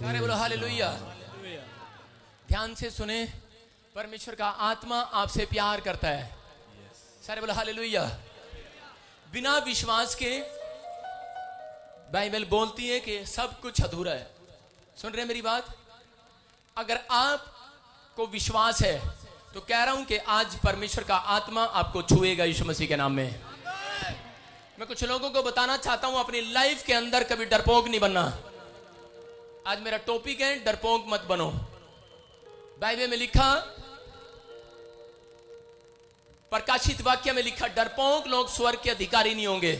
सारे बोलो हालेलुया। ध्यान से सुने, परमेश्वर का आत्मा आपसे प्यार करता है। सारे बोलो हालेलुया। बिना विश्वास के बाइबल बोलती है कि सब कुछ अधूरा है। सुन रहे हैं मेरी बात? अगर आपको विश्वास है तो कह रहा हूं कि आज परमेश्वर का आत्मा आपको छुएगा यीशु मसीह के नाम में। मैं कुछ लोगों को बताना चाहता हूं, अपनी लाइफ के अंदर कभी डरपोक नहीं बनना। आज मेरा टॉपिक है डरपोक मत बनो। बाइबल में लिखा, प्रकाशित वाक्य में लिखा, डरपोक लोग स्वर्ग के अधिकारी नहीं होंगे।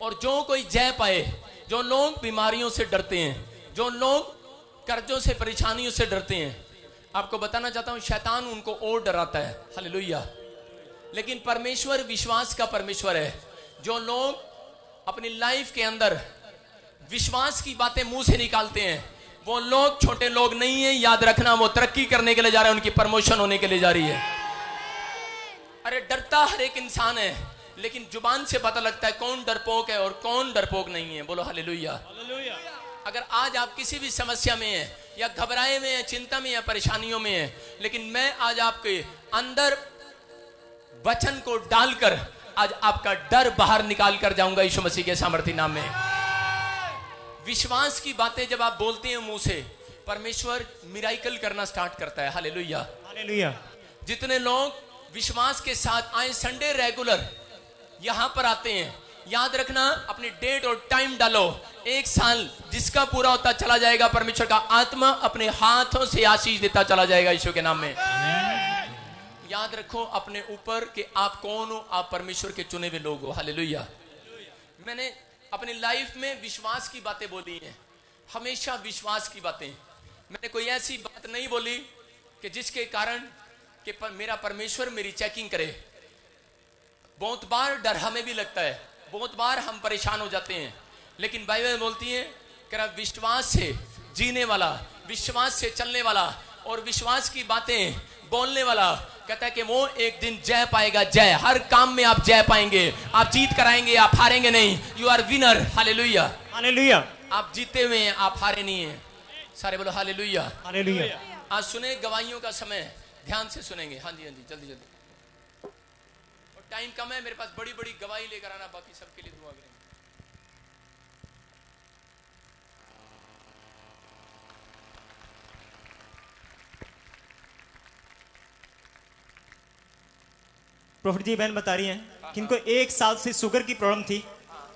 और जो कोई जय पाए, जो लोग बीमारियों से डरते हैं, जो लोग कर्जों से परेशानियों से डरते हैं, आपको बताना चाहता हूं शैतान उनको और डराता है। हालेलुया। लेकिन परमेश्वर विश्वास का परमेश्वर है। जो लोग अपनी लाइफ के अंदर विश्वास की बातें मुंह से निकालते हैं, वो लोग छोटे लोग नहीं है। याद रखना, वो तरक्की करने के लिए जा रहे हैं, उनकी प्रमोशन होने के लिए जा रही है। अरे डरता हर एक इंसान है, लेकिन जुबान से पता लगता है कौन डरपोक है और कौन डरपोक नहीं है। बोलो हालेलुया। अगर आज आप किसी भी समस्या में हैं, या घबराए में हैं, चिंता में या परेशानियों में हैं, लेकिन मैं आज आपके अंदर वचन को डालकर आज आपका डर बाहर निकाल कर जाऊंगा यीशु मसीह के सामर्थ्य नाम में। विश्वास की बातें जब आप बोलते हैं मुंह से, परमेश्वर मिराइकल करना स्टार्ट करता है। Hallelujah hallelujah. जितने लोग विश्वास के साथ आए, संडे रेगुलर यहां पर आते हैं, याद रखना, अपनी डेट और टाइम डालो। 1 साल जिसका पूरा होता चला जाएगा, परमेश्वर का आत्मा अपने हाथों से आशीष देता चला जाएगा यीशु के नाम में। याद रखो अपने ऊपर कि आप कौन हो, आप परमेश्वर के चुने हुए लोग हो। हालेलुया। मैंने अपनी लाइफ में विश्वास की बातें बोली हैं, हमेशा विश्वास की बातें। मैंने कोई ऐसी बात नहीं बोली कि जिसके कारण कि मेरा परमेश्वर मेरी चेकिंग करे। बहुत बार डर हमें भी लगता है, बहुत बार हम परेशान हो जाते हैं, लेकिन बाइबल बोलती है कि विश्वास से जीने वाला, विश्वास से चलने वाला और विश्वास की बातें बोलने वाला, कहता है कि वो एक दिन जय पाएगा। जय, हर काम में आप जय पाएंगे, आप जीत कराएंगे, आप हारेंगे नहीं। You are winner. Hallelujah hallelujah. आप जीते हुए हैं, आप हारे नहीं हैं। सारे बोलो हालेलुया हालेलुया। आज सुने गवाहियों का समय, ध्यान से सुनेंगे। हाँ जी हाँ जी, जल्दी जल्दी, और टाइम कम है मेरे पास। बड़ी बड़ी गवाही लेकर आना, बाकी सबके लिए दुआ करेंगे। प्रोफेट जी बहन बता रही हैं कि इनको 1 साल से शुगर की प्रॉब्लम थी।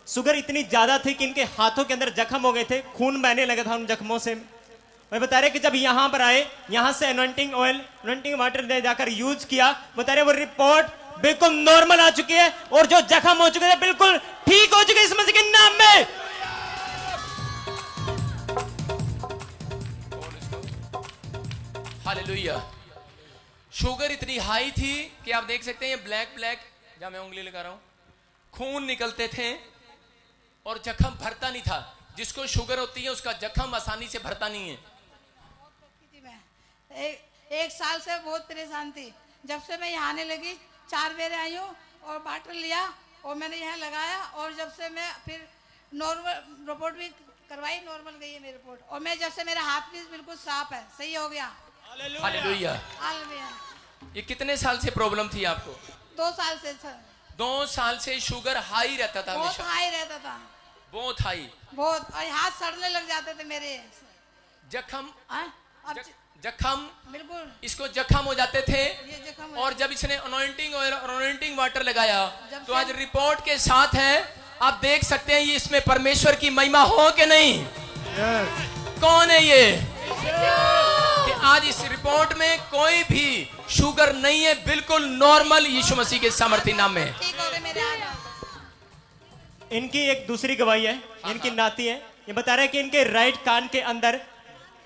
शुगर इतनी ज्यादा थी कि इनके हाथों के अंदर जख्म हो गए थे, खून बहने लगा था उन जख्मों से। मैं बता रहे कि जब यहाँ पर आए, यहाँ से एनॉइंटिंग ऑयल, एनॉइंटिंग वाटर ले जाकर यूज किया, बता रहे वो रिपोर्ट बिल्कुल नॉर्मल आ चुकी है और जो जख्म हो चुके थे बिल्कुल ठीक हो चुके इस मसीह के नाम में। हालेलुया। शुगर इतनी हाई थी कि आप देख सकते हैं, ये ब्लैक ब्लैक, जहां मैं उंगली लगा रहा हूं, खून निकलते थे और जख्म भरता नहीं था। जिसको शुगर होती है उसका जख्म आसानी से भरता नहीं है। एक साल से बहुत परेशान थी। जब से मैं यहाँ आने लगी, 4 बार आई हूँ और वाटर लिया और मैंने यहाँ लगाया, और जब से मैं फिर नॉर्मल रिपोर्ट भी करवाई, नॉर्मल गई है मेरी रिपोर्ट, और मैं जब से मेरा हाथ भी बिल्कुल साफ है, सही हो गया। हालेलुया। ये कितने साल से प्रॉब्लम थी आपको? 2 साल से सर। 2 साल से शुगर हाई रहता था, बहुत हाई रहता था, बहुत हाई, बहुत, और हाथ सड़ने लग जाते थे मेरे। जख्म जख्म बिल्कुल, इसको जख्म हो जाते थे। ये जख्म, और जब इसने अनॉइंटिंग ऑयल और अनॉइंटिंग वाटर लगाया तो आज रिपोर्ट के साथ है। आप देख सकते हैं ये, इसमें परमेश्वर की महिमा हो कि नहीं? कौन है ये कि आज इस रिपोर्ट में कोई भी शुगर नहीं है, बिल्कुल नॉर्मल यीशु मसीह के सामर्थ्य नाम में। इनकी एक दूसरी गवाही है, इनकी नाती है। ये बता रहे हैं कि इनके राइट कान के अंदर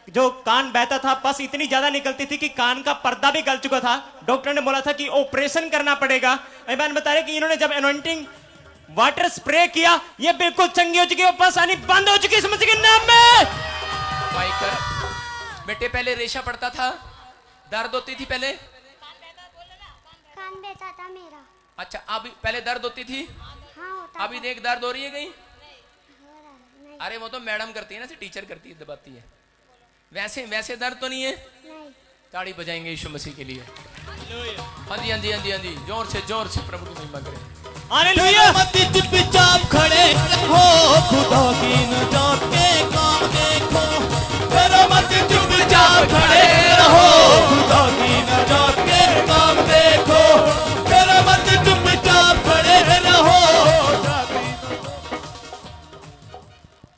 जो कान बहता था, पस इतनी ज्यादा निकलती थी कि कान का पर्दा भी गल चुका था। डॉक्टर ने बोला था कि ऑपरेशन करना पड़ेगा। बहन बता रहे कि इन्होंने जब एनॉइंटिंग वाटर स्प्रे किया, ये बिल्कुल चंगी हो चुकी है, पस आनी बंद हो चुकी है इस मसीह के नाम में। बेटे पहले रेशा पड़ता था, दर्द होती थी पहले? कान बहता था मेरा। अच्छा, अभी पहले दर्द होती थी? हाँ, अभी देख दर्द हो रही है कहीं? अरे वो तो मैडम करती है ना, टीचर करती है, दबाती है। वैसे वैसे दर्द तो नहीं है? नहीं। ताड़ी बजाएंगे यीशु मसीह के लिए। हाँ जी हाँ जी हाँ जी हाँ जी, जोर से प्रभु की महिमा करें। हालेलुया। मत चुपचाप खड़े हो, खुदा की नजात के काम देखो। करो मत चुपचाप खड़े रहो, खुदा की नजात के काम देखो। करो मत चुपचाप खड़े रहो।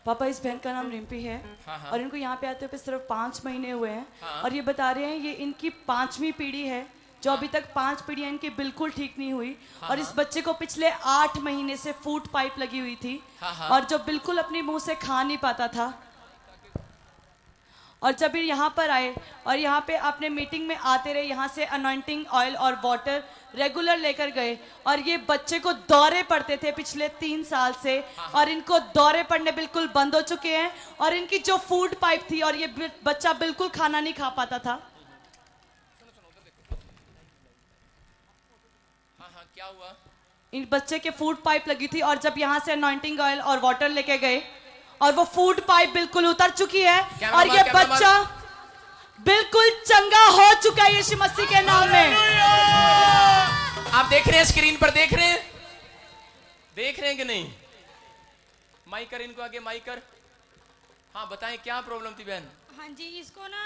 पापा, इस बहन का नाम रिम्पी है। हाँ, हाँ। और इनको यहाँ पे आते हुए सिर्फ 5 महीने हुए हैं। हाँ। और ये बता रहे हैं ये इनकी 5वीं पीढ़ी है, जो अभी तक 5 पीढ़ियां इनकी बिल्कुल ठीक नहीं हुई। हाँ, और इस बच्चे को पिछले 8 महीने से फूड पाइप लगी हुई थी। हाँ, हाँ। और जो बिल्कुल अपने मुंह से खा नहीं पाता था। और जब ये यहाँ पर आए और यहाँ पे अपने मीटिंग में आते रहे, यहाँ से अनॉइंटिंग ऑयल और वाटर रेगुलर लेकर गए। और ये बच्चे को दौरे पड़ते थे पिछले 3 साल से, और इनको दौरे पड़ने बिल्कुल बंद हो चुके हैं। और इनकी जो फूड पाइप थी, और ये बच्चा बिल्कुल खाना नहीं खा पाता था। हाँ, क्या हुआ? इन बच्चे के फूड पाइप लगी थी, और जब यहाँ से अनॉइंटिंग ऑयल और वाटर लेके गए, और वो फूड पाइप बिल्कुल उतर चुकी है। और ये बच्चा बिल्कुल चंगा हो चुका है यीशु मसीह के नाम में। आप देख रहे हैं स्क्रीन पर, देख रहे हैं कि नहीं? माइकर इनको आगे, माइकर। हाँ बताएं, क्या प्रॉब्लम थी बहन? हाँ जी, इसको ना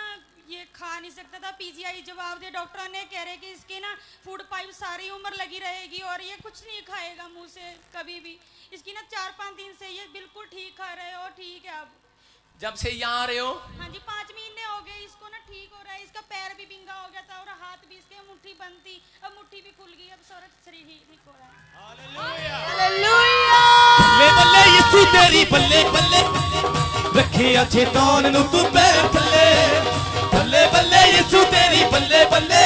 ये खा नहीं सकता था। पीजीआई जवाब दे, डॉक्टर ने कह रहे कि इसके ना फूड पाइप सारी उम्र लगी रहेगी और ये कुछ नहीं खाएगा मुंह से कभी भी। इसकी ना 4-5 दिन से ये बिल्कुल ठीक खा रहे हो, ठीक है अब। जब से यहाँ आ रहे हो? हाँ जी, 5 महीने हो गए, इसको ना ठीक हो रहा है। इसका पैर भी बिंगा हो गया था और हाथ भी, इसके मुट्ठी बंद थी, अब मुट्ठी भी खुल गई, अब सारा शरीर ठीक हो रहा है। हालेलुया। बल्ले बल्ले यीशु तेरी बल्ले बल्ले, रखे अच्छे तान नु तू पैर थल्ले। बल्ले बल्ले यीशु तेरी बल्ले बल्ले,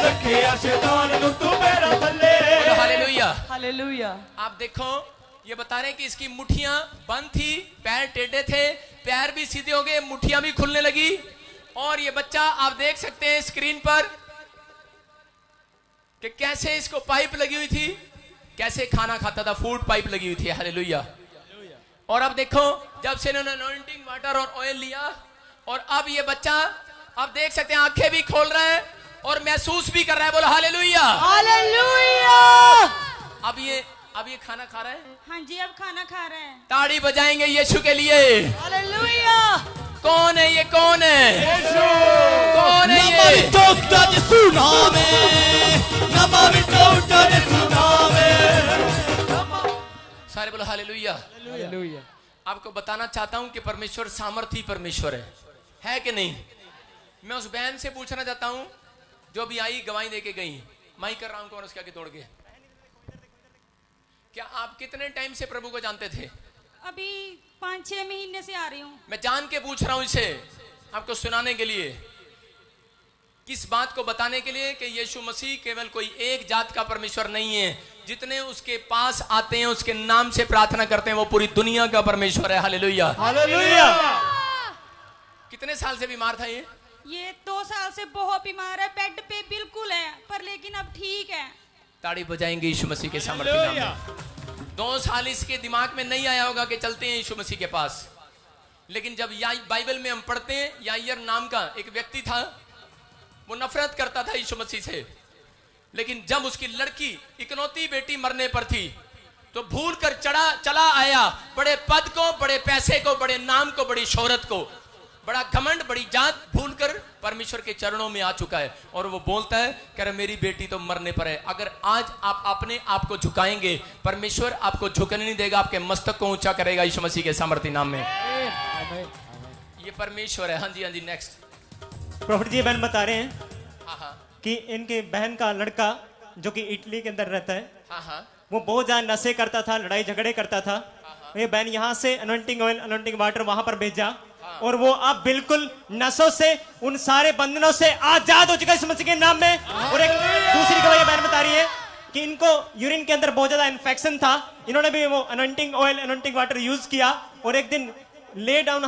रखे अच्छे तान नु तू पैर थल्ले। हालेलुया। हालेलुया। आप देखो, ये बता रहे हैं कि इसकी मुट्ठियां बंद थी, पैर टेढ़े थे, पैर भी सीधे हो गए, मुट्ठियां भी खुलने लगी। और ये बच्चा आप देख सकते हैं स्क्रीन पर कि कैसे इसको पाइप लगी हुई थी, कैसे खाना खाता था, फूड पाइप लगी हुई थी। हालेलुया। और अब देखो, जब से इन्होंने अनॉइंटिंग वाटर और ऑयल लिया, और अब ये बच्चा आप देख सकते हैं आंखें भी खोल रहा है और महसूस भी कर रहा है। बोलो हालेलुया। हालेलुया। अब ये खाना खा रहा है। हाँ जी, अब खाना खा रहा है। ताड़ी बजाएंगे यीशु के लिए। हालेलुया। कौन है ये? कौन है? कौन है ये? सारे बोलो हालेलुया। आपको बताना चाहता हूं कि परमेश्वर सामर्थी परमेश्वर है कि नहीं? मैं उस बहन से पूछना चाहता हूं जो भी आई गवाही देके गई, माई कर रहा हूं, कौन उसके आगे दौड़ के। क्या आप कितने टाइम से प्रभु को जानते थे? अभी 5-6 महीने से आ रही हूँ। मैं जान के पूछ रहा हूं इसे, आपको सुनाने के लिए, किस बात को बताने के लिए कि यीशु मसीह केवल कोई एक जात का परमेश्वर नहीं है। जितने उसके पास आते हैं, उसके नाम से प्रार्थना करते हैं, वो पूरी दुनिया का परमेश्वर है। हालेलुया। हालेलुया। कितने साल से बीमार था ये? ये 2 साल से बहुत बीमार है, बेड पे बिल्कुल है, पर लेकिन अब ठीक है। ताड़ी बजाएंगे यीशु मसीह के सामर्थ्य नाम में। 2 साल इसके दिमाग में नहीं आया होगा कि चलते हैं यीशु मसीह के पास। लेकिन जब बाइबल में हम पढ़ते हैं, याईर नाम का एक व्यक्ति था, वो नफरत करता था यीशु मसीह से। लेकिन जब उसकी लड़की इकलौती बेटी मरने पर थी, तो भूल कर चला आया बड़े पद को, बड़े पैसे को, बड़े नाम को, बड़ी शोहरत को, बड़ा घमंड, बड़ी जात भूल कर परमेश्वर के चरणों में आ चुका है। और वो बोलता है कि अरे मेरी बेटी तो मरने पर है। अगर आज आप अपने आप को झुकाएंगे, परमेश्वर आपको झुकने नहीं देगा, आपके मस्तक को ऊंचा करेगा यीशु मसीह के सामर्थ्य नाम में। ये परमेश्वर है। हाँ जी, हाँ जी, नेक्स्ट। प्रॉफिट जी बहन बता रहे हैं हाँ हाँ कि इनके बहन का लड़का जो कि इटली के अंदर रहता है, हाँ हाँ वो बहुत ज्यादा नशे करता था, लड़ाई झगड़े करता था। ये बहन यहाँ से अनॉइंटिंग ऑयल, अनॉइंटिंग वाटर वहां पर भेजा, और वो अब बिल्कुल नशों से, उन सारे बंधनों से आजाद हो चुका है इस मसीह के नाम में। और एक दूसरी गवाही बहन बता रही है कि इनको यूरिन के अंदर बहुत ज्यादा इन्फेक्शन था। इन्होंने भी वो anointing oil, anointing water use किया, और एक दिन ले डाउन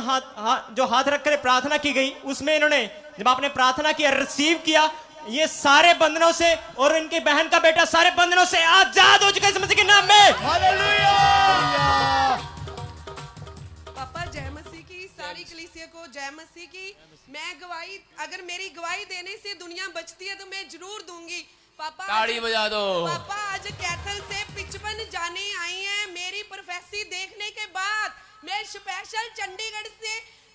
जो हाथ रखकर प्रार्थना की गई, उसमें इन्होंने जब आपने प्रार्थना किया, रिसीव किया, ये सारे बंधनों से और इनकी बहन का बेटा सारे बंधनों से आजाद हो चुका है इस मसीह के नाम में। पापा जय मसीह की सारी कलीसिया को जय मसीह। मसीह की। मैं गवाही, अगर मेरी गवाही देने से दुनिया बचती है तो मैं जरूर दूंगी। पापा ताड़ी बजा दो। पापा आज कैथल से 55 जाने आई हैं। मेरी प्रोफेसी देखने के बाद मैं स्पेशल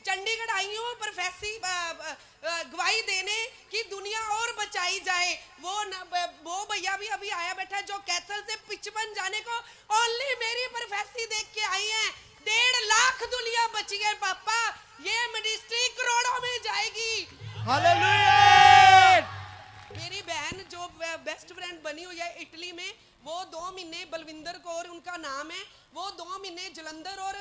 चंडीगढ़ आई हूँ प्रोफेसी गवाही देने कि दुनिया और बचाई जाए। वो भैया भी अभी आया बैठा है जो कैथल से 55 जाने को ओनली मेरी प्रोफेसी देख के आई है। 1.5 लाख दुनिया बची है पापा। ये मिनिस्ट्री करोड़ों में जाएगी। हालेलुया। मेरी बहन जो बेस्ट फ्रेंड बनी हुई है इटली में, वो 2 महीने बलविंदर कौर उनका नाम है, वो 2 महीने जलंधर और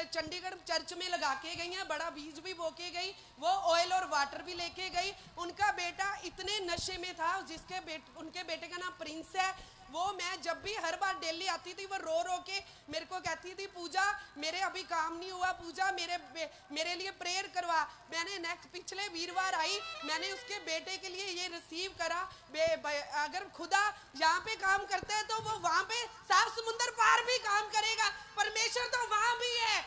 चंडीगढ़ चर्च में लगा के गई हैं। बड़ा बीज भी बो के गई, वो ऑयल और वाटर भी लेके गई। उनका बेटा इतने नशे में था, उनके बेटे का नाम प्रिंस है। वो मैं जब भी हर बार दिल्ली आती थी वो रो रो के मेरे को कहती थी पूजा मेरे अभी काम नहीं हुआ, पूजा मेरे लिए प्रेयर करवा। मैंने नेक्स्ट पिछले वीरवार आई, मैंने उसके बेटे के लिए ये रिसीव करा। अगर खुदा यहाँ पे काम करता है तो वो वहाँ पे साफ समुंदर पार भी काम करेगा। परमेश्वर तो वहाँ भी है।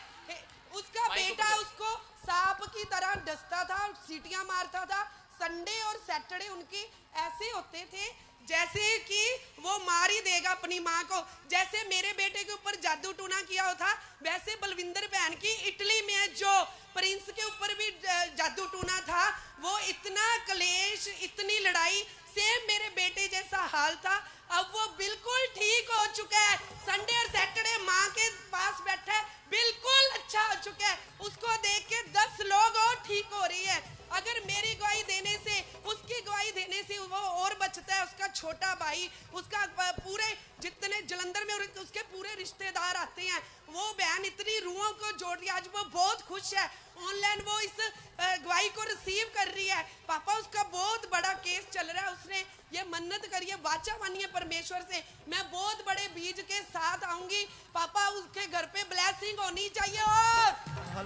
उसका बेटा उसको सांप की तरह डसता था, सीटियां मारता था। संडे और सैटरडे उनके ऐसे होते थे जैसे कि वो मार ही देगा अपनी माँ को। जैसे मेरे बेटे के ऊपर जादू टूना किया हो था, वैसे बलविंदर बहन की इटली में जो प्रिंस के ऊपर भी जादू टूना था। वो इतना क्लेश, इतनी लड़ाई, सेम मेरे बेटे जैसा हाल था। अब वो बिल्कुल ठीक हो चुका है। संडे और सैटरडे माँ के पास बैठा है, बिल्कुल अच्छा हो चुका है। उसको देख के 10 लोग और ठीक हो रही है। अगर मेरी गवाही देने से, उसकी गवाही देने से वो और बचता है। उसका छोटा भाई, उसका पूरे जितने जलंधर में उसके पूरे रिश्तेदार आते हैं। वो बहन इतनी रूहों को जोड़ रही है, आज वो बहुत खुश है। ऑनलाइन वो इस गवाही को रिसीव कर रही है। पापा उसका बहुत बड़ा केस चल रहा है, उसने ये मन्नत करी है, वाचा मानी है परमेश्वर से, मैं बहुत बड़े बीज के साथ आऊंगी। पापा उसके घर पे ब्लेसिंग होनी चाहिए। और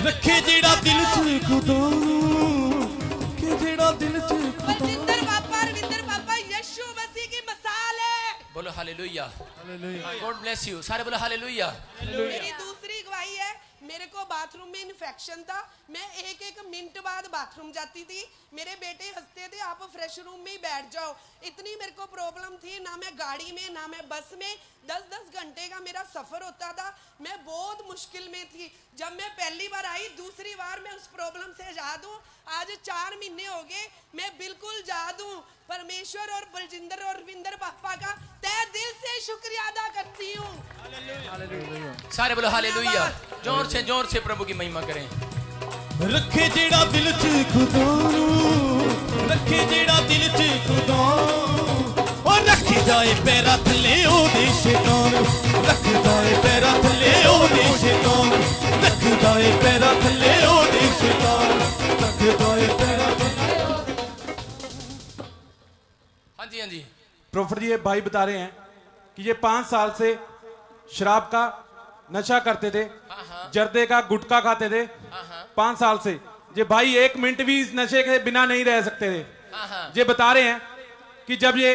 रखे जेड़ा दिल च खुदा, के जेड़ा दिल च खुदा। बलविंदर पापा यीशु मसीह की मिसाल है। बोलो हालेलुया। God bless you. सारे बोलो हालेलुया। मेरी दूसरी गवाही है, मेरे को बाथरूम में इन्फेक्शन था। मैं 1-1 मिनट बाद बाथरूम जाती थी। मेरे बेटे हंसते थे आप फ्रेश रूम में ही बैठ जाओ। इतनी मेरे को प्रॉब्लम थी, ना मैं गाड़ी में ना मैं बस में। 10-10 घंटे का मेरा सफर होता था। मैं बहुत मुश्किल में थी। जब मैं पहली बार आई, दूसरी बार मैं उस प्रॉब्लम से आजाद हूँ। आज 4 महीने हो गए, मैं बिल्कुल आजाद हूँ। परमेश्वर और बलजिंदर और रविंदर पापा का तहे दिल से शुक्रिया अदा करती हूँ। सारे बोलो हालेलुया। जोर से प्रभु की महिमा करें। रखे जेड़ा दिल च खुदा, रखे जेड़ा दिल च खुदा। और रखी जाए पैरा थले ओदे शैतान, रख जाए पैरा थले ओदे शैतान, रख जाए पैरा थले ओदे शैतान, रख जाए पैरा थले। हाँ जी। प्रोफेट जी, ये भाई बता रहे हैं कि ये 5 साल से शराब का नशा करते थे, जर्दे का गुटखा खाते थे। 5 साल से ये भाई 1 मिनट भी इस नशे के बिना नहीं रह सकते थे। ये बता रहे हैं कि जब ये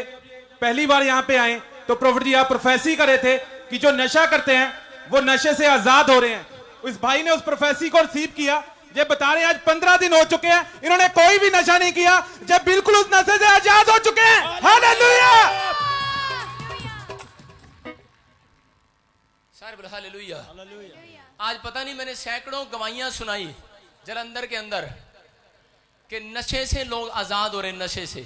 पहली बार यहाँ पे आए तो प्रोफेट जी आप प्रोफेसी कर रहे थे कि जो नशा करते हैं वो नशे से आजाद हो रहे हैं। इस भाई ने उस प्रोफेसी को रिसीव किया। ये बता रहे हैं आज 15 दिन हो चुके हैं, इन्होंने कोई भी नशा नहीं किया, जब बिल्कुल उस नशे से आजाद हो चुके हैं। हालेलुया। सारे बोलो हालेलुया। आज पता नहीं मैंने सैकड़ों गवाहियां सुनाई जलंधर के अंदर कि नशे से लोग आजाद हो रहे, नशे से।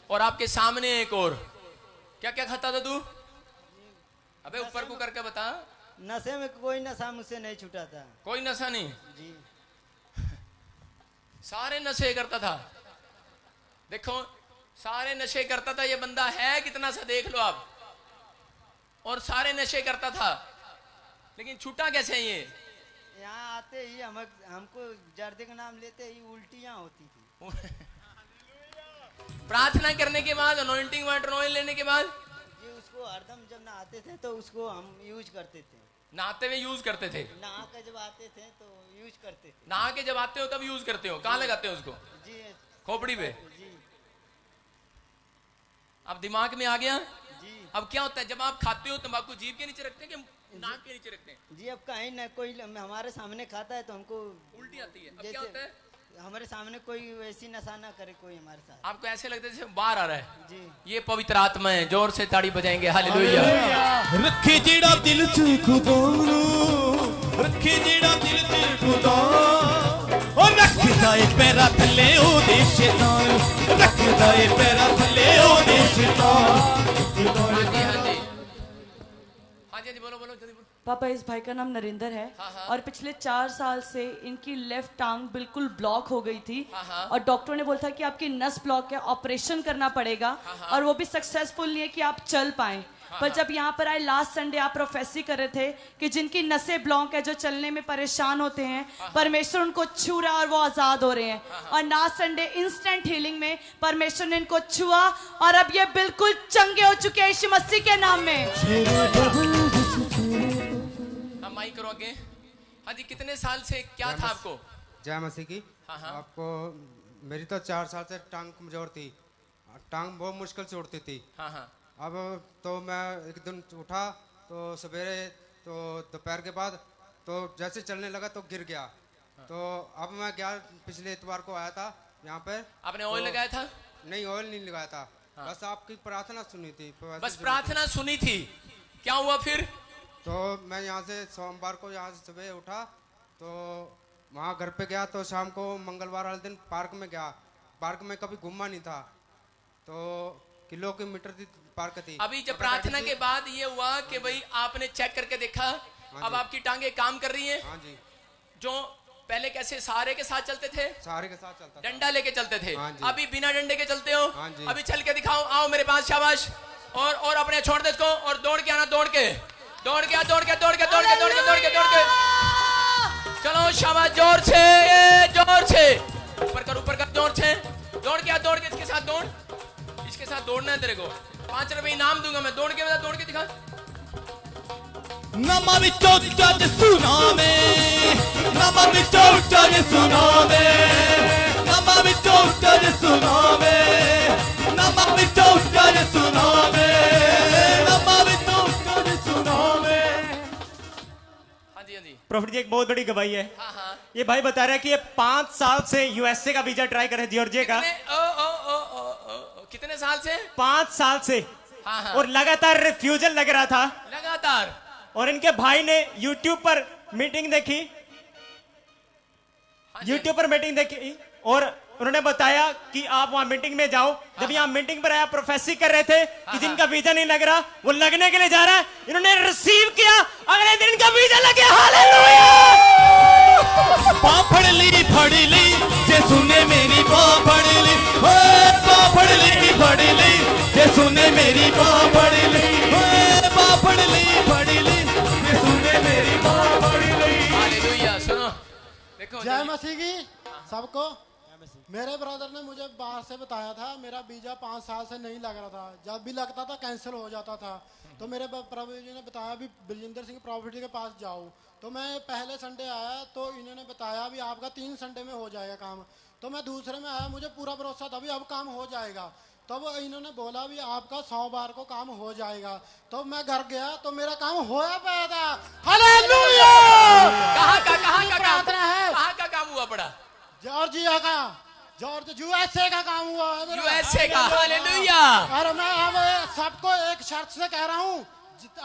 और आपके सामने एक और क्या क्या खाता था तू? अबे ऊपर को करके बता। नशे में कोई नशा मुझसे नहीं छूटा था। कोई नशा नहीं जी। सारे नशे करता था। देखो सारे नशे करता था। ये बंदा है कितना सा देख लो आप। और सारे नशे करता था, लेकिन छूटा कैसे है ये? यहाँ आते ही हमको जर्दे का नाम लेते ही उल्टियाँ होती थी। प्रार्थना करने के बाद, अनॉइंटिंग वाटर ऑयल लेने के बाद जी उसको हरदम जब नहाते थे तो उसको हम यूज करते थे। नहाते हुए यूज करते थे? नहा के जब आते थे तो यूज करते थे। नहा के जब आते हो तब यूज करते हो? कहाँ लगाते हो उसको? जी खोपड़ी पे। जी। अब दिमाग में आ गया जी। अब क्या होता है जब आप खाते हो तंबाकू, जीभ के नीचे रखते हैं कि नाक के नीचे रखते हैं? जी अब कहीं ना कोई हमारे सामने खाता है तो हमको उल्टी आती है। अब क्या होता है? हमारे सामने कोई वैसी नशा ना करे कोई हमारे साथ। आपको ऐसे लगता है जैसे बाहर आ रहा है? जी। ये पवित्र आत्मा है। जोर से ताड़ी बजाएंगे हालेलुया। रखे जेड़ा दिल च खुदा रखे जेड़ा दिल च खुदा और रखदा ए पैरा थले ओ दे शैतान रखदा ए पैरा थले ओ दे शैतान। हाँ जी हाँ जी हाँ जी बोलो बोलो जल्दी बोलो। पापा इस भाई का नाम नरेंद्र है और पिछले 4 साल से इनकी लेफ्ट टांग बिल्कुल ब्लॉक हो गई थी और डॉक्टर ने बोला था कि आपकी नस ब्लॉक है, ऑपरेशन करना पड़ेगा और वो भी सक्सेसफुल नहीं है कि आप चल पाएं। पर जब यहाँ पर आए लास्ट संडे आप प्रोफेसी कर रहे थे कि जिनकी नसें ब्लॉक है, जो चलने में परेशान होते हैं, परमेश्वर उनको छू रहा और वो आजाद हो रहे हैं। और लास्ट संडे इंस्टेंट हीलिंग में परमेश्वर ने इनको छुआ और अब ये बिल्कुल चंगे हो चुके हैं यीशु मसीह के नाम में। माइक करो आगे। हाँ जी कितने साल से क्या था आपको? जय मसीह की। आपको मेरी तो 4 साल से टांग कमजोर थी, टांग बहुत मुश्किल से उठती थी। अब तो मैं एक दिन उठा तो सवेरे तो दोपहर के बाद तो जैसे चलने लगा तो गिर गया। तो अब मैं गया पिछले इतवार को आया था यहाँ पर। आपने ऑयल लगाया था? नहीं ऑयल नहीं लगाया था, बस आपकी प्रार्थना सुनी थी। बस प्रार्थना सुनी थी, क्या हुआ फिर? तो मैं यहाँ से सोमवार को यहाँ से सुबह उठा तो वहाँ घर पे गया तो शाम को मंगलवार वाले दिन पार्क में गया। पार्क में कभी घूमा नहीं था तो किलोमीटर की पार्क थी। अभी जब प्रार्थना के बाद ये हुआ कि भाई आपने चेक करके देखा अब आपकी टांगे काम कर रही हैं? हाँ जी। जो पहले कैसे सहारे के साथ चलते थे? सहारे के साथ चलता था। डंडा लेके चलते थे। हाँ जी। अभी बिना डंडे के चलते हो? हाँ जी। अभी चल के दिखाओ, आओ मेरे पास, शाबाश। और अपने छोड़ दे इसको और दौड़ के आना, दौड़ के दौड़ के दौड़ के दौड़ के दौड़ के दौड़ के दौड़ के दौड़ के चलो शाबाश, जोर से जोर से ऊपर कर जोर से दौड़ के दौड़ के इसके साथ दौड़, इसके साथ दौड़ना है तेरे को। 5 रुपए इनाम दूंगा मैं, दौड़ के दिखा। नमा विचो जज सुनावे नमा विचो जज सुनावे नमा विचो जज सुनावे नमा विचो जज सुनावे नमा विचो जज सुनावे। हाँ जी प्रॉफिट जी एक बहुत बड़ी गवाही है। ये भाई बता रहा है कि ये 5 साल से यूएसए का वीजा ट्राई कर रहे हैं जॉर्जिया का। कितने साल से? 5 साल से। और लगातार रिफ्यूजल लग रहा था लगातार। और इनके भाई ने यूट्यूब पर मीटिंग देखी, और उन्होंने बताया कि आप वहां मीटिंग में जाओ। जब यहाँ मीटिंग पर आया प्रोफेसी कर रहे थे कि जिनका वीजा नहीं लग रहा वो लगने के लिए जा रहा है। इन्होंने रिसीव किया, अगले दिन का वीजा लग गया। हालेलुया। पापड़ ली फड़ी ली जे सुने मेरी पापड़ ली पापड़ ली फड़ी ली जे सुने मेरी पापड़ ली पापड़ ली फड़ी ली जे सुने मेरी पापड़ ली। हालेलुया। सुनो देखो, जय मसीह की सबको। मेरे ब्रदर ने मुझे बाहर से बताया था, मेरा वीजा 5 साल से नहीं लग रहा था, जब भी लगता था कैंसिल हो जाता था। तो मेरे प्रभु जी ने बताया भी बलजिंदर सिंह प्रॉफिट के पास जाओ। तो मैं पहले संडे आया तो इन्होंने बताया भी आपका 3 संडे में हो जाएगा काम। तो मैं दूसरे में आया, मुझे पूरा भरोसा था भी अब काम हो जाएगा। तब इन्होंने बोला भी आपका 100 बार को काम हो जाएगा। तो मैं घर गया तो मेरा काम होया पाया था। हालेलुया। कहाँ का काम हुआ पड़ा? जॉर्जिया का, यूएसए का काम हुआ है। यूएसए का। हालेलुया। और मैं अब सबको एक शर्त से कह रहा हूँ,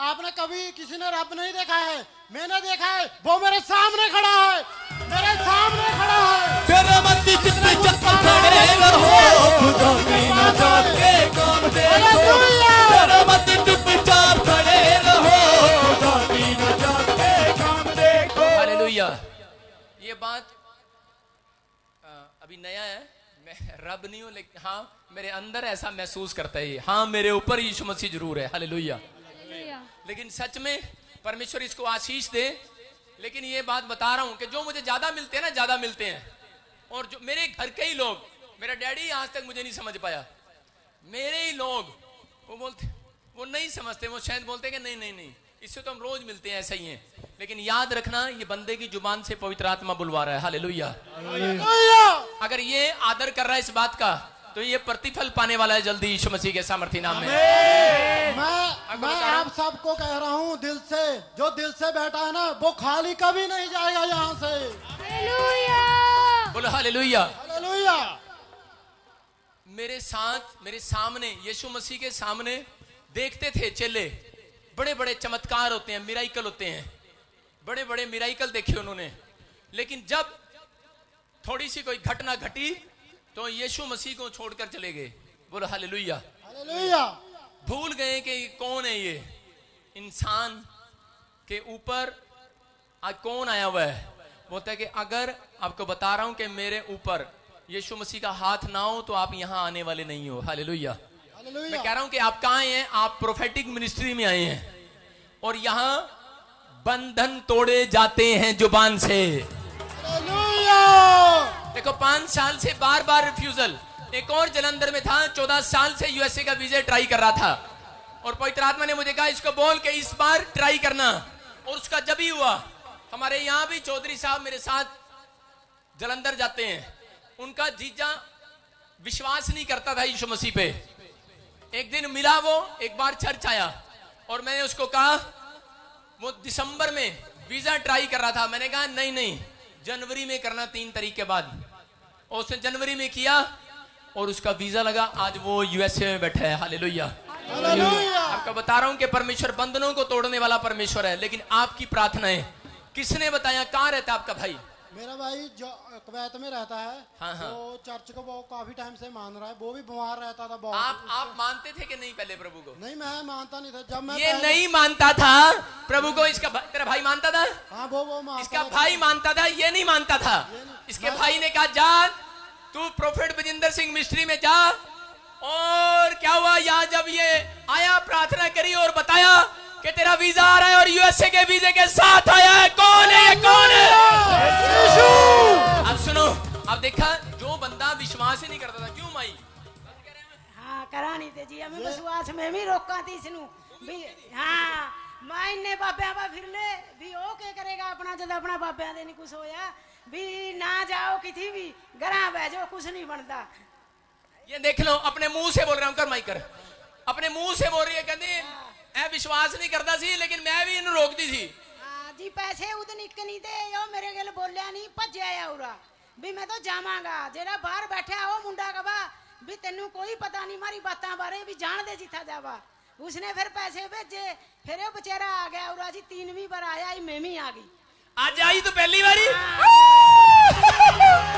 आपने कभी किसी ने रब नहीं देखा है, मैंने देखा है, वो मेरे सामने खड़ा है, मेरे सामने खड़ा है। तेरा मत चित पे चप्पल खड़े रहो खुदा की नजर के काम देखो तेरा मत चित पे चाप खड़े रहो खुदा की नजर के काम देखो। हालेलुया। ये बात अभी नया है, मैं रब नहीं हूं, लेकिन हाँ मेरे अंदर ऐसा महसूस करता है। हाँ मेरे ऊपर यीशु मसीह जरूर है। हालेलुया। लेकिन सच में परमेश्वर इसको आशीष दे। लेकिन ये बात बता रहा हूं कि जो मुझे ज्यादा मिलते हैं ना, ज्यादा मिलते हैं। और जो मेरे घर के ही लोग, मेरा डैडी आज तक मुझे नहीं समझ पाया, मेरे ही लोग वो बोलते, वो नहीं समझते, वो शायद बोलते हैं कि नहीं नहीं नहीं, इससे तो हम रोज मिलते हैं, ऐसा ही है। लेकिन याद रखना ये बंदे की जुबान से पवित्र आत्मा बुलवा रहा है। हालेलुया। अगर ये आदर कर रहा है इस बात का तो ये प्रतिफल पाने वाला है जल्दी यीशु मसीह के सामर्थ्य नाम में। मैं आप सबको कह रहा हूँ दिल से, जो दिल से बैठा है ना वो खाली कभी नहीं जाएगा यहाँ से। हालेलुया। बोलो हालेलुया। हालेलुया। मेरे साथ मेरे सामने यीशु मसीह के सामने देखते थे चेले, बड़े बड़े चमत्कार होते हैं, मिराइकल होते हैं, बड़े बड़े मिराइकल देखे उन्होंने। लेकिन जब थोड़ी सी कोई घटना घटी तो यीशु मसीह को छोड़कर चले गए। बोलो हालेलुया। हालेलुया। भूल गए कि कौन है ये इंसान के ऊपर आज कौन आया हुआ है। बोलता है कि अगर आपको बता रहा हूं कि मेरे ऊपर यीशु मसीह का हाथ ना हो तो आप यहां आने वाले नहीं हो। हालेलुया। मैं कह रहा हूं कि आप कहां आए हैं? आप प्रोफेटिक मिनिस्ट्री में आए हैं और यहां बंधन तोड़े जाते हैं जुबान से। देखो 5 साल से बार बार रिफ्यूजल। एक और जलंधर में था, 14 साल से यूएसए का वीजा ट्राई कर रहा था और पवित्र आत्मा ने मुझे कहा इसको बोल के इस बार ट्राई करना, और उसका जब ही हुआ। हमारे यहां भी चौधरी साहब मेरे साथ जलंधर जाते हैं, उनका जीजा विश्वास नहीं करता था यीशु मसीह पे। एक दिन मिला वो, एक बार चर्च आया और मैंने उसको कहा, वो दिसंबर में वीजा ट्राई कर रहा था, मैंने कहा नहीं नहीं जनवरी में करना 3 तारीख के बाद। और उसने जनवरी में किया और उसका वीजा लगा, आज वो यूएसए में बैठा है। हालेलुया। आपको बता रहा हूं कि परमेश्वर बंधनों को तोड़ने वाला परमेश्वर है। लेकिन आपकी प्रार्थनाएं किसने बताया? कहां रहता है आपका भाई? मेरा भाई जो कुवैत में रहता है। हाँ, हाँ। वो चर्च को वो काफी टाइम से मान रहा है। वो भी बीमार रहता था बहुत। आप मानते थे कि नहीं पहले प्रभु को? नहीं, मैं मानता नहीं था। जब मैं ये नहीं मानता था प्रभु को। इसका तेरा भाई मानता था? हाँ, वो मानता। इसका भाई मानता था, ये नहीं मानता था। इसके भाई ने कहा जा तू प्रोफेट बजिंदर सिंह मिस्ट्री में जा। और क्या हुआ, यहाँ जब ये आया प्रार्थना करी और बताया कि तेरा वीजा आ रहा है और यूएसए के वीजे के साथ आया है। कौन है ये? कौन है? अब सुनो, अब देखा जो बंदा विश्वास ही नहीं करता था। क्यों माई? हाँ करानी थे जी, हमें विश्वास में भी रोका थी इसनू भी। हाँ माई ने बाबे बा फिर ले भी ओ के करेगा अपना, जब अपना बाबे दे नहीं कुछ होया भी ना जाओ किसी भी घरा बैठो, कुछ नहीं बनता। ये देख लो, अपने मुंह से बोल रहा हूं, कर माई कर, अपने मुंह से बोल रही है, कहती मैं विश्वास नहीं करता सी लेकिन मैं भी इन्हें रोकती थी। हाँ जी, पैसे उधर निकनी थे यो मेरे गल बोलिया नहीं, भज आया उरा भी मैं तो जावांगा। जेड़ा बाहर बैठा हो मुंडा कबा भी तेनू कोई पता नहीं मारी बातां बारे भी जान दे जिथा जावा। उसने फिर पैसे भेजे, फिर वो बेचारा आ गया उरा जी। 3वीं बार आया ही, मैं भी आ गई। आज आई तो पहली बारी।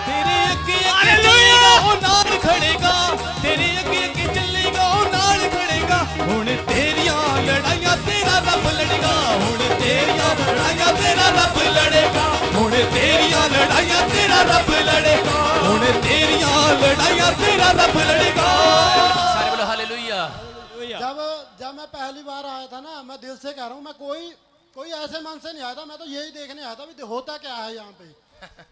तेरे अगे अगे चलेगा ओ नाल खड़ेगा, तेरे अगे अगे चलेगा ओ नाल खड़ेगा। हुण तेरियां लड़ाइयां तेरा रब लड़ेगा, हुण तेरियां लड़ाइयां तेरा रब लड़ेगा, हुण तेरियां लड़ाइयां तेरा रब लड़ेगा, हुण तेरियां लड़ाइयां तेरा रब लड़ेगा। सारे बोलो हालेलुया। जब मैं पहली बार आया था ना, मैं दिल से कह रहा हूँ, मैं कोई ऐसे मन से नहीं आया था। मैं तो यही देखने आया था भी होता क्या है यहाँ पे।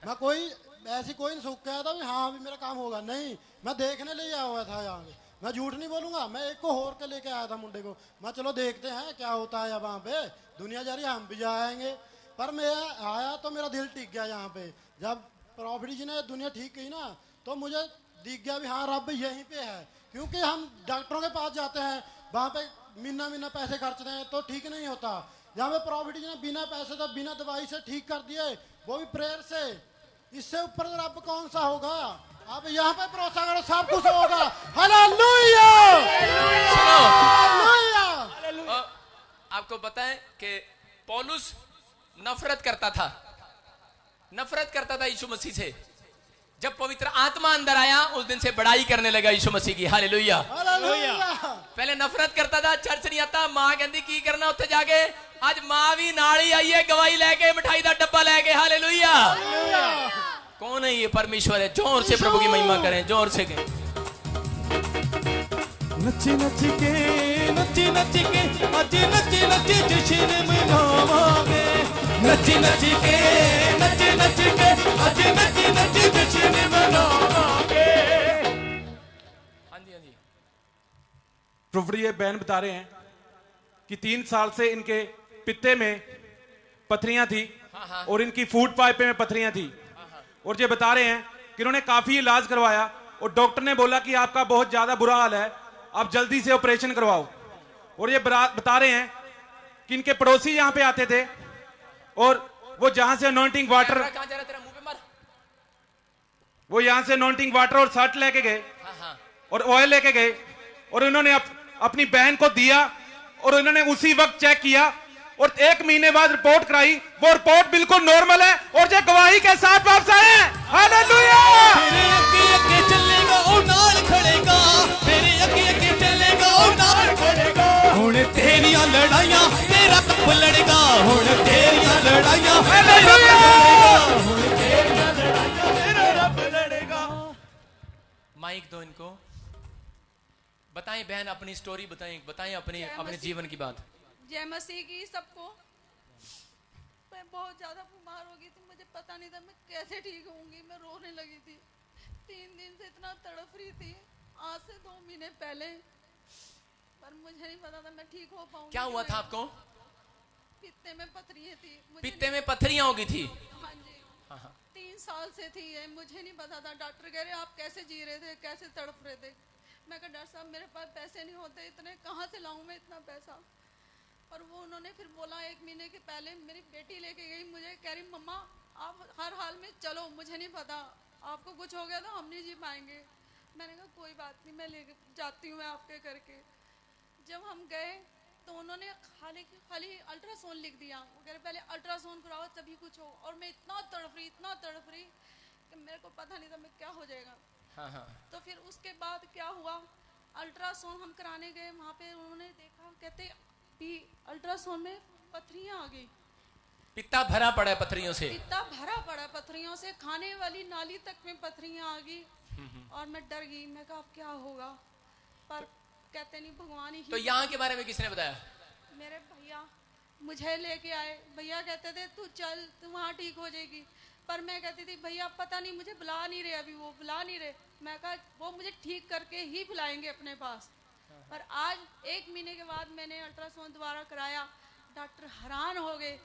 मैं कोई नहीं सोच के आया था भी हाँ भी मेरा काम होगा, नहीं, मैं देखने लिए आया हुआ था यहाँ पे। मैं झूठ नहीं बोलूंगा, मैं एक को होर के लेके आया था मुंडे को। मैं चलो देखते हैं क्या होता है वहाँ पे, दुनिया जा रही है, हम भी जाएंगे। पर मैं आया तो मेरा दिल टिक गया यहाँ पे। जब प्रॉफिट जी ने दुनिया ठीक की ना, तो मुझे दिख गया भी हाँ रब यहीं पे है। क्योंकि हम डॉक्टरों के पास जाते हैं, वहाँ पे महीना पैसे खर्चते हैं तो ठीक नहीं होता। जहाँ पे प्रॉफिट जी ने बिना पैसे तो बिना दवाई से ठीक कर दिए, वो भी प्रेयर से। इससे ऊपर रब कौन सा होगा? आप यहाँ पे भरोसा करो, सब कुछ होगा। हालेलुया। आपको पता है कि पौलुस नफरत करता था यीशु मसीह से। जब पवित्र आत्मा अंदर आया उस दिन से बड़ाई करने लगा यीशु मसीह की। हालेलुया। पहले नफरत करता था, चर्च नहीं आता। मां कहती की करना उत्थे जाके, आज मां भी नाल ही आई है, गवाही लेके, मिठाई का डब्बा लेके। हालेलुया। कौन है ये? परमेश्वर है। जोर से प्रभु की महिमा करें, जोर से कहें। नच नच के आज नच नच जश्न मनावांगे, नच नच के आज नच नच जश्न मनावांगे। हाँ जी। प्रोफेट ये बहन बता रहे हैं कि 3 साल से इनके पित्ते में पथरियां थी और इनकी फूड पाइप में पथरियां थी। और ये बता रहे हैं कि इन्होंने काफी इलाज करवाया और डॉक्टर ने बोला कि आपका बहुत ज्यादा बुरा हाल है, आप जल्दी से ऑपरेशन करवाओ। और ये बता रहे हैं कि इनके पड़ोसी यहां पे आते थे और वो जहां से अनॉइंटिंग वाटर, वो यहां से अनॉइंटिंग वाटर और सर्ट लेके गए हाँ हाँ और ऑयल लेके गए और उन्होंने अपनी बहन को दिया और उन्होंने उसी वक्त चेक किया और 1 महीने बाद रिपोर्ट कराई। वो रिपोर्ट बिल्कुल नॉर्मल है और जो गवाही के साथ वापस आए हैं। हालेलुया। तेरे अगे अगे चलेगा ओ नाल खड़ेगा, तेरे अगे अगे चलेगा ओ नाल खड़ेगा। हुण तेरियां लड़ाइयां तेरा कप लड़ेगा, हुण तेरियां लड़ाइयां हालेलुया। हुण तेरियां लड़ाइयां तेरा रब लड़ेगा। माइक दो इनको। बताएं बहन अपनी स्टोरी बताएं अपने जीवन की बात। जय मसीह की सबको। मैं बहुत ज़्यादा बीमार हो गई थी, मुझे पता नहीं था मैं कैसे ठीक होऊंगी। मैं रोने लगी थी, 3 दिन से इतना तड़प रही थी, आज से 2 महीने पहले, पर मुझे नहीं पता था मैं ठीक हो पाऊंगी। क्या हुआ था आपको? पित्ते में पथरियाँ थी। पित्ते में पथरियां हो गई थी? हाँ जी। हाँ हाँ। 3 साल से थी ये, मुझे नहीं पता था। डॉक्टर कह रहे आप कैसे जी रहे थे, कैसे तड़प रहे थे। मैं कहा डॉक्टर साहब मेरे पास पैसे नहीं होते इतने, कहाँ से लाऊं मैं इतना पैसा। और वो उन्होंने फिर बोला 1 महीने के पहले मेरी बेटी लेके गई मुझे, कह रही मम्मा आप हर हाल में चलो, मुझे नहीं पता आपको कुछ हो गया तो हम नहीं जी पाएंगे। मैंने कहा कोई बात नहीं, मैं लेके जाती हूँ मैं आपके करके। जब हम गए तो उन्होंने खाली अल्ट्रासाउंड लिख दिया। वो कह रहे पहले अल्ट्रासाउंड कराओ तभी कुछ हो। और मैं इतना तड़प रही कि मेरे को पता नहीं था मैं क्या हो जाएगा। हाँ हाँ। तो फिर उसके बाद क्या हुआ, अल्ट्रासाउंड हम कराने गए, वहाँ पे उन्होंने देखा, कहते भी अल्ट्रासाउंड में पथरियाँ आ गई। पित्ता भरा पड़ा है पथरियों से? पित्ता भरा पड़ा है पथरियों से, खाने वाली नाली तक में पथरियाँ आ गई। और मैं डर गई, मैं कहा अब क्या होगा, पर कहते नहीं भगवान ही। तो यहाँ के बारे में किसने बताया? मेरे भैया मुझे लेके आए। भैया कहते थे तू चल, तू वहाँ ठीक हो जाएगी। पर मैं कहती थी भैया पता नहीं मुझे बुला नहीं रहे, अभी वो बुला नहीं रहे। मैं कहा वो मुझे ठीक करके ही बुलाएंगे अपने पास। पर आज 1 महीने के बाद मैंने अल्ट्रासाउंड दोबारा कराया। डॉक्टर हैरान हो गए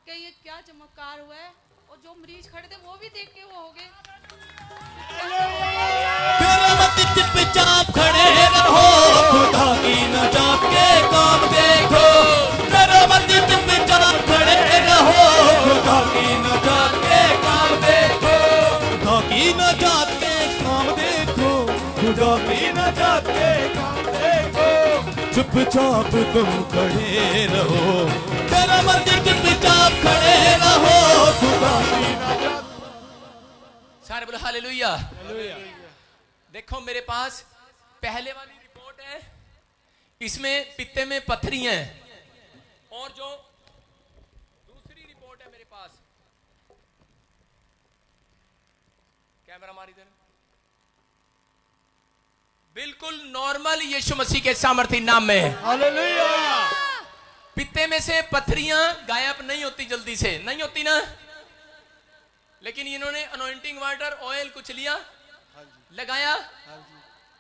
कि ये क्या चमत्कार हुआ है। और जो मरीज खड़े थे वो भी देख के वो हो गए। चुपचाप खड़े रहो, खुदा की नजात के काम देखो। डरो मत, चुपचाप खड़े रहो, खुदा की नजात के काम देखो। खुदा की नजात के काम देखो, खुदा की नजात के काम देखो। चुपचाप तुम खड़े रहो, डरो मत, चुपचाप खड़े रहो, खुदा की नजात। सारे बोलो हालेलुया। देखो मेरे पास पहले वाली रिपोर्ट है, इसमें पित्ते में पथरी हैं। और जो दूसरी रिपोर्ट है मेरे पास, कैमरा मारी देना, बिल्कुल नॉर्मल यीशु मसीह के सामर्थ्य नाम में है। हालेलुया। पित्ते में से पथरियां गायब नहीं होती, जल्दी से नहीं होती ना, लेकिन इन्होंने अनॉइंटिंग वाटर ऑयल कुछ लिया, लगाया,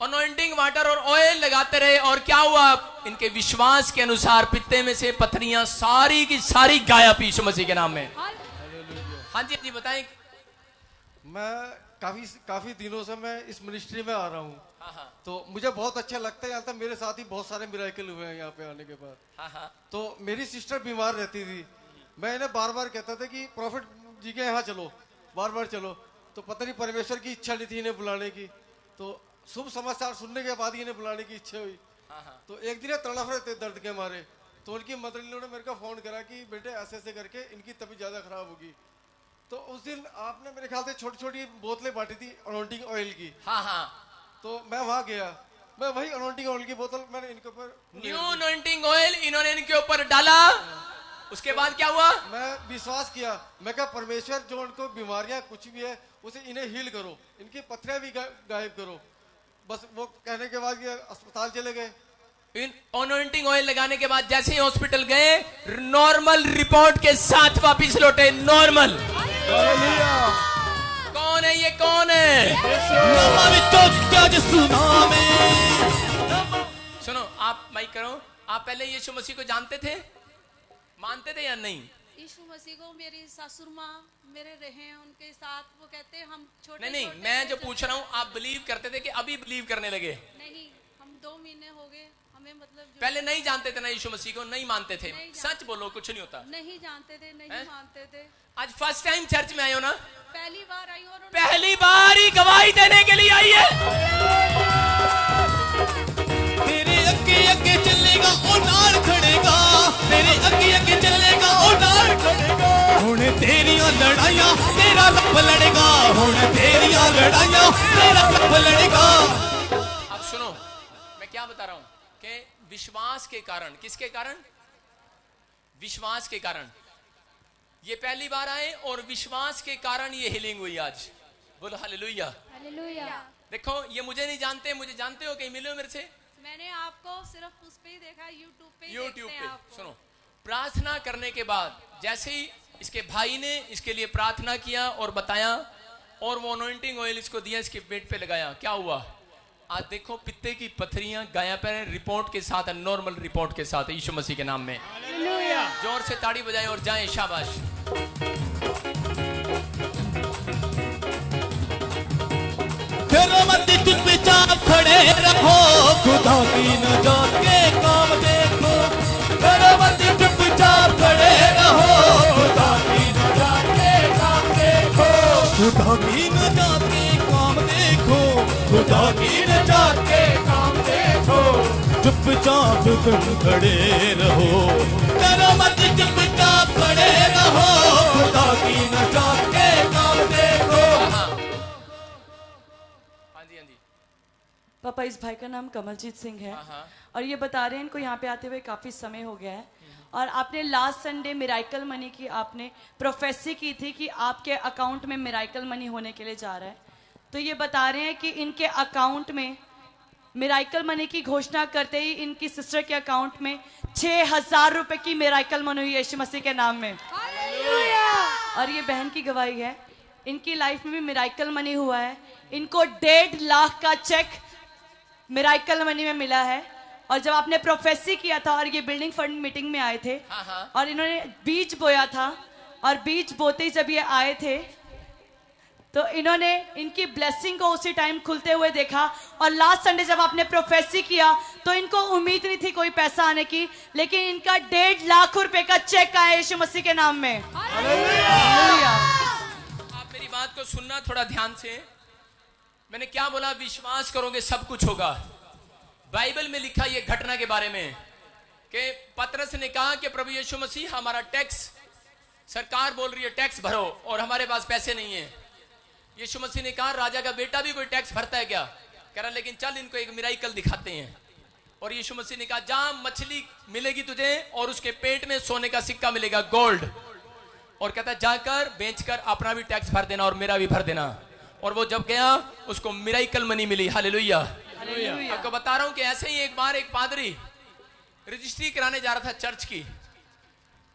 अनॉइंटिंग वाटर और ऑयल लगाते रहे। और क्या हुआ, इनके विश्वास के अनुसार पित्ते में से पथरियां सारी की सारी गायब यीशु मसीह के नाम में। हाँ जी जी बताएं। मैं काफी दिनों से मैं इस मिनिस्ट्री में आ रहा हूँ। तो मुझे बहुत अच्छा लगता है। यहाँ तक मेरे साथ ही बहुत सारे मिराकल हुए हैं यहाँ पे आने के बाद। तो मेरी सिस्टर बीमार रहती थी, मैं इन्हें बार बार कहता था कि प्रॉफिट जी के यहाँ चलो, बार बार चलो। तो पता नहीं परमेश्वर की इच्छा नहीं थी इन्हें बुलाने की। तो शुभ समाचार सुनने के बाद इन्हें बुलाने की इच्छा हुई। तो एक दिन तड़फ रहे थे दर्द के मारे, तो उनकी मदर इन लोगों ने मेरे को फोन करा कि बेटे ऐसे ऐसे करके इनकी तबीयत ज्यादा खराब होगी। तो उस दिन आपने मेरे ख्याल से छोटी छोटी बोतलें बांटी थी अनॉइंटिंग ऑयल की। तो मैं वहां गया, मैं वही अनॉइंटिंग ऑयल की बोतल मैंने इनके ऊपर, न्यू अनॉइंटिंग ऑयल इन्होंने इनके ऊपर डाला। उसके बाद क्या हुआ? मैं विश्वास किया, मैं कहा परमेश्वर जो उनको बीमारियां कुछ भी है उसे इन्हें हील करो, इनकी पथरियां भी गायब करो। बस वो कहने के बाद ये अस्पताल चले गए। इन अनॉइंटिंग ऑयल लगाने के बाद जैसे ही हॉस्पिटल गए, नॉर्मल रिपोर्ट के साथ वापस लौटे, नॉर्मल। कौन है ये, कौन है? सुनो आप माइक करो। आप पहले यीशु मसीह को जानते थे, मानते थे या नहीं? यीशु मसीह को मेरी सासुर माँ मेरे रहे हैं, उनके साथ वो कहते हैं हम छोटे नहीं, मैं जो पूछ रहा हूँ आप बिलीव करते थे कि अभी बिलीव करने लगे? नहीं, हम 2 महीने हो गए हमें, मतलब पहले नहीं जानते थे ना यीशु मसीह को, नहीं मानते थे? सच बोलो, कुछ नहीं होता। नहीं जानते थे, नहीं मानते थे। आज फर्स्ट टाइम चर्च में आए हो ना? पहली बार आई और पहली बार ही गवाही देने के लिए आई है। तेरे अगे अगे चलेगा ओ नाल खड़ेगा, तेरे अगे अगे चलेगा ओ नाल खड़ेगा। हुण तेरियां लड़ाइयां तेरा रब लड़ेगा, हुण तेरियां लड़ाइयां तेरा रब लड़ेगा। अब सुनो, मैं क्या बता रहा हूं कि विश्वास के कारण, किसके कारण? विश्वास के कारण ये पहली बार आए और विश्वास के कारण ये हीलिंग हुई आज। बोलो हालेलुया। हालेलुया। देखो, ये मुझे नहीं जानते, मुझे जानते हो? कहीं मिले हो मेरे से? मैंने आपको सिर्फ उस पे ही देखा, यूट्यूब पे। यूट्यूब पे। सुनो, प्रार्थना करने के बाद जैसे ही इसके भाई ने इसके लिए प्रार्थना किया और बताया और वो अनॉइंटिंग ऑयल इसको दिया, इसके पेट पे लगाया, क्या हुआ? आज देखो पित्ते की पथरियां गायब है, रिपोर्ट के साथ, नॉर्मल रिपोर्ट के साथ, यीशु मसीह के नाम में। जोर से ताड़ी बजाएं और जाएं, शाबाश। फिर मत चुपचाप खड़े रहो, खुदा की नजात के काम देखो। फिर मत चुपचाप खड़े रहो, खुदा की नजात के काम देखो। खुदा की नजात के काम देखो, खुदा की नजात के काम देखो। चुपचाप तुम खड़े रहो, फिर मत चुपचाप खड़े रहो, खुदा की नजात के काम देखो। पापा, इस भाई का नाम कमलजीत सिंह है और ये बता रहे हैं इनको यहाँ पे आते हुए काफ़ी समय हो गया है और आपने लास्ट संडे मिराइकल मनी की आपने प्रोफेसी की थी कि आपके अकाउंट में मिराइकल मनी होने के लिए जा रहा है। तो ये बता रहे हैं कि इनके अकाउंट में मिराइकल मनी की घोषणा करते ही इनकी सिस्टर के अकाउंट में 6,000 रुपए की मिराइकल मनी हुई यीशु मसीह के नाम में। और ये बहन की गवाही है, इनकी लाइफ में भी मिराइकल मनी हुआ है। इनको 1.5 लाख का चेक मिराइकल मनी में मिला है। और जब आपने प्रोफेसी किया था और ये बिल्डिंग फंड मीटिंग में आए थे और इन्होंने बीज बोया था और बीज बोते ही जब ये आए थे तो इन्होंने इनकी ब्लेसिंग को उसी टाइम खुलते हुए देखा। और लास्ट संडे जब आपने प्रोफेसी किया तो इनको उम्मीद नहीं थी कोई पैसा आने की, लेकिन इनका 1.5 लाख रुपए का चेक आया यीशु मसीह के नाम में। आप मेरी बात को सुनना थोड़ा ध्यान से। मैंने क्या बोला? विश्वास करोगे सब कुछ होगा। बाइबल में लिखा ये घटना के बारे में कि पतरस ने कहा कि प्रभु यीशु मसीह, हमारा टैक्स, सरकार बोल रही है टैक्स भरो और हमारे पास पैसे नहीं है। यीशु मसीह ने कहा, राजा का बेटा भी कोई टैक्स भरता है क्या? कह रहा लेकिन चल इनको एक मिराइकल दिखाते हैं। और यीशु मसीह ने कहा, जा मछली मिलेगी तुझे और उसके पेट में सोने का सिक्का मिलेगा, गोल्ड। और कहता जाकर बेचकर अपना भी टैक्स भर देना और मेरा भी भर देना। और वो जब गया उसको मिराइकल मनी मिली। हालेलुया। आपको बता रहा हूं कि ऐसे ही एक बार एक पादरी रजिस्ट्री कराने जा रहा था चर्च की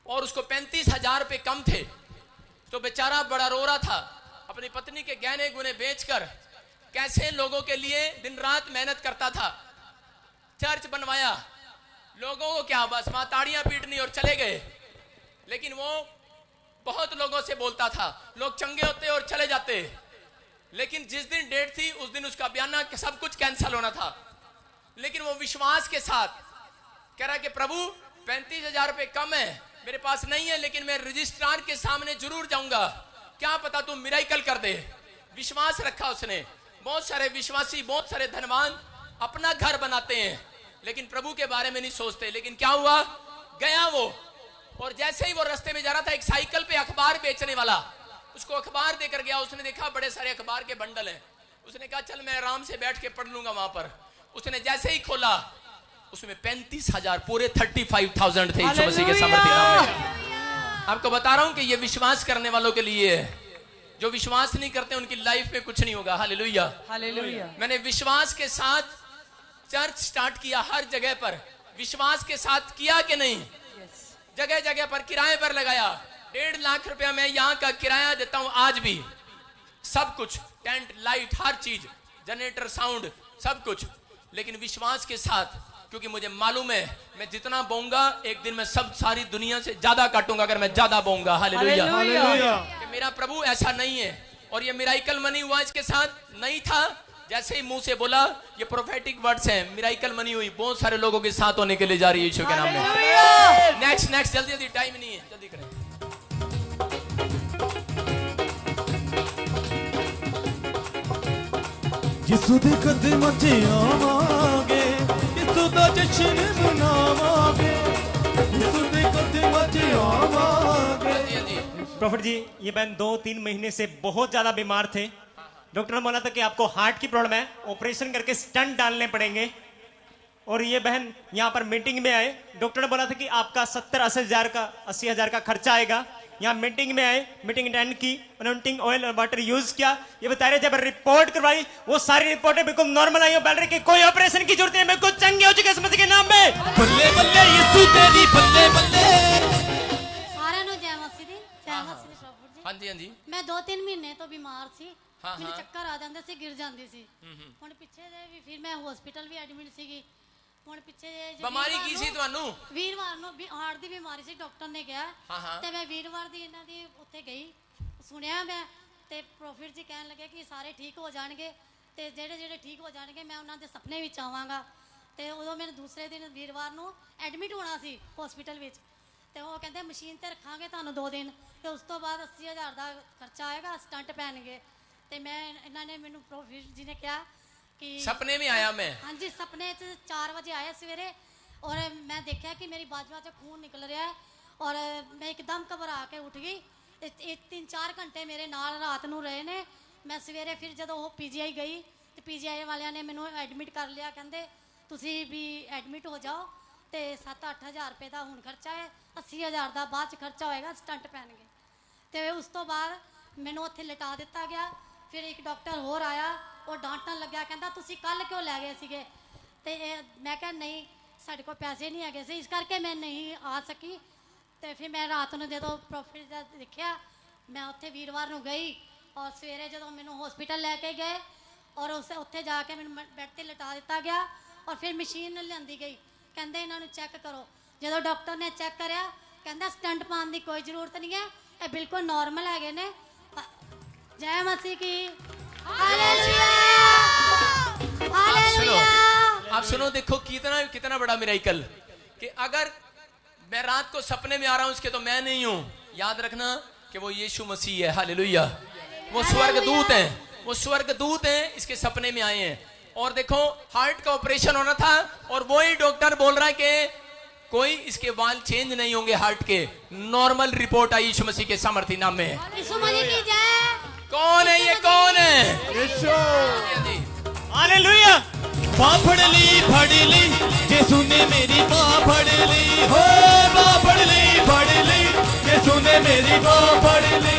और उसको 35,000 रुपए कम थे। तो बेचारा बड़ा रो रहा था, अपनी पत्नी के गहने गुने बेचकर कैसे लोगों के लिए दिन रात मेहनत करता था। चर्च बनवाया, लोगों को क्या बस वहां ताड़ियां पीटनी और चले गए। लेकिन वो बहुत लोगों से बोलता था, लोग चंगे होते और चले जाते। लेकिन जिस दिन डेट थी उस दिन उसका बयाना सब कुछ कैंसिल होना था। लेकिन वो विश्वास के साथ कह रहा कि प्रभु 35,000 रुपए कम है, मेरे पास नहीं है, लेकिन मैं रजिस्ट्रार के सामने जरूर जाऊंगा, क्या पता तुम मिराइकल कर दे। विश्वास रखा उसने। बहुत सारे विश्वासी, बहुत सारे धनवान अपना घर बनाते हैं लेकिन प्रभु के बारे में नहीं सोचते। लेकिन क्या हुआ, गया वो और जैसे ही वो रास्ते में जा रहा था, एक साइकिल पे अखबार बेचने वाला उसको अखबार देकर गया। उसने देखा बड़े सारे अखबार के बंडल हैं। उसने कहा चल मैं आराम से बैठ के पढ़ लूंगा वहां पर। उसने जैसे ही खोला उसमें 35,000, पूरे 35,000 थे यीशु मसीह के सामर्थ्य नाम में। आपको बता रहा हूं कि ये विश्वास करने वालों के लिए है। जो विश्वास नहीं करते उनकी लाइफ में कुछ नहीं होगा। Hallelujah, hallelujah. मैंने विश्वास के साथ चर्च स्टार्ट किया, हर जगह पर विश्वास के साथ किया कि नहीं? जगह जगह पर किराए पर लगाया। 1.5 लाख रुपया मैं यहाँ का किराया देता हूँ आज भी। सब कुछ, टेंट, लाइट, हर चीज, जनरेटर, साउंड, सब कुछ। लेकिन विश्वास के साथ, क्योंकि मुझे मालूम है मैं जितना बोऊंगा एक दिन मैं सब सारी दुनिया से ज्यादा काटूंगा अगर मैं ज्यादा बोऊंगा। हालेलुया। कि मेरा प्रभु ऐसा नहीं है। और ये मिराइकल मनी हुआ इसके साथ नहीं था जैसे ही मुंह से बोला, ये प्रोफेटिक वर्ड्स हैं, मिराइकल मनी हुई, बहुत सारे लोगों के साथ होने के लिए जा रही है यीशु के नाम में। नेक्स्ट जल्दी जल्दी, टाइम नहीं है, जल्दी करें। यीशु दे कदमां च आवांगे, यीशु दा जश्न मनावांगे, यीशु दे कदमां च आवांगे। प्रॉफिट जी, ये बहन 2-3 महीने से बहुत ज्यादा बीमार थे। डॉक्टर ने बोला था कि आपको हार्ट की प्रॉब्लम है, ऑपरेशन करके स्टंट डालने पड़ेंगे। और ये बहन यहाँ पर मीटिंग में आए, डॉक्टर ने बोला था कि आपका 80 हजार का खर्चा आएगा। यहाँ मीटिंग में आए, मीटिंग अटेंड की, अनॉइंटिंग ऑयल और वाटर यूज किया। ये बता रहे जब रिपोर्ट करवाई, वो सारी रिपोर्टें बिल्कुल नॉर्मल आई। बोल रहे कि कोई ऑपरेशन की जरूरत नहीं, बिल्कुल चंगे हो चुके इस मसीह के नाम में। बल्ले बल्ले यीशु तेरी बल्ले बल्ले। सारे नु जय मसीह दी, जय मसीह दी प्रभु जी। हाँ जी, हाँ जी। मैं 2-3 महीने तो बीमार सी, हाँ, ਮੈਨੂੰ हाँ। ਚੱਕਰ ਆ ਜਾਂਦੇ ਸੀ, ਗਿਰ ਜਾਂਦੀ ਸੀ। ਹੁਣ ਪਿੱਛੇ ਜੇ ਵੀ ਫਿਰ ਮੈਂ ਹਸਪੀਟਲ ਵੀ ਐਡਮਿਟ ਸੀਗੀ। ਹੁਣ ਪਿੱਛੇ ਜੇ ਬਿਮਾਰੀ ਕੀ ਸੀ ਤੁਹਾਨੂੰ? ਵੀਰਵਾਰ ਨੂੰ ਹਾਰਟ ਦੀ ਬਿਮਾਰੀ ਸੀ, ਡਾਕਟਰ ਨੇ ਕਿਹਾ। ਹਾਂ, ਹਾਂ। ਤੇ ਮੈਂ ਵੀਰਵਾਰ ਦੀ ਇਹਨਾਂ ਦੀ ਉੱਥੇ ਗਈ, ਸੁਣਿਆ ਮੈਂ, ਤੇ ਪ੍ਰੋਫਿਟ ਜੀ ਕਹਿਣ ਲੱਗੇ ਕਿ ਸਾਰੇ ਠੀਕ ਹੋ ਜਾਣਗੇ, ਤੇ ਜਿਹੜੇ ਜਿਹੜੇ ਠੀਕ ਹੋ ਜਾਣਗੇ ਮੈਂ ਉਹਨਾਂ ਦੇ ਸੁਪਨੇ ਵਿੱਚ ਆਵਾਂਗਾ। ਤੇ ਉਦੋਂ ਮੈਨੂੰ ਦੂਸਰੇ ਦਿਨ ਵੀਰਵਾਰ ਨੂੰ ਐਡਮਿਟ ਹੋਣਾ ਸੀ ਹਸਪੀਟਲ ਵਿੱਚ। ਤੇ ਉਹ ਕਹਿੰਦੇ ਮਸ਼ੀਨ ਤੇ ਰੱਖਾਂਗੇ ਤੁਹਾਨੂੰ 2 ਦਿਨ, ਤੇ ਉਸ ਤੋਂ ਬਾਅਦ 80,000 ਦਾ ਖਰਚਾ ਆਏਗਾ, ਸਟੰਟ ਪੈਣਗੇ। ਤੇ ਮੈਂ ਇਹਨਾਂ ਨੇ ਮੈਨੂੰ ਪ੍ਰੋਫਿਟ ਜੀ ਨੇ ਕਿਹਾ कि सपने में आया मैं। हाँ जी, सपने 4 बजे आया सवेरे, और मैं देखा कि मेरी बाजुआ से खून निकल रहा है, और मैं एकदम घबरा के उठ गई। 3-4 घंटे मेरे नाल रात नूं रहे ने। मैं सवेरे फिर जदों PGI गई तो PGI वालियां ने मैनूं एडमिट कर लिया, कहंदे तुसीं भी एडमिट हो जाओ, तो 7-8 हज़ार रुपये का हुण खर्चा है, 80,000 का बाद च खर्चा होएगा, स्टंट पैणगे। तो उस तो बाद मैनूं उत्थे लिटा दिता गया। फिर एक डॉक्टर होर आया, और डांटन लग्या, कहंदा तुसीं कल क्यों लै गए सीगे? ते मैं कहा नहीं, साडे कोल पैसे नहीं हैगे सी, इस करके मैं नहीं आ सकी। तो फिर मैं रात नूं जदों प्रॉफिट दा देखिया, मैं उत्थे वीरवार नूं गई, और सवेरे जदों मैनूं हॉस्पिटल लैके गए, और उस उत्थे जाके मैनूं बैड ते लिटा दिता गया, और फिर मशीन लिआंदी गई, कहंदे इन्हां नूं चैक करो। जदों डॉक्टर ने चैक करया, कहंदा स्टंट पाउण दी कोई जरूरत नहीं है, ये बिल्कुल नॉर्मल हैगे ने। जय मसीह की। आप सुनो, देखो कितना कितना बड़ा मिराइकल, कि अगर मैं रात को सपने में आ रहा हूं उसके, तो मैं नहीं हूं। याद रखना कि वो यीशु मसीह है। हालेलुया। वो स्वर्गदूत हैं, वो स्वर्गदूत हैं, इसके सपने में आए हैं। और देखो, हार्ट का ऑपरेशन होना था, और वही डॉक्टर बोल रहा है कि कोई इसके वाल चेंज नहीं होंगे, हार्ट के नॉर्मल रिपोर्ट आई यीशु मसीह के सामर्थ्य नाम में। यीशु मसीह की जय। कौन है ये? कौन है? यीशु। हालेलुया। बाँ फड़ ली यीशु ने मेरी बाँ फड़ ली, हो बाँ फड़ ली यीशु ने मेरी बाँ फड़ ली।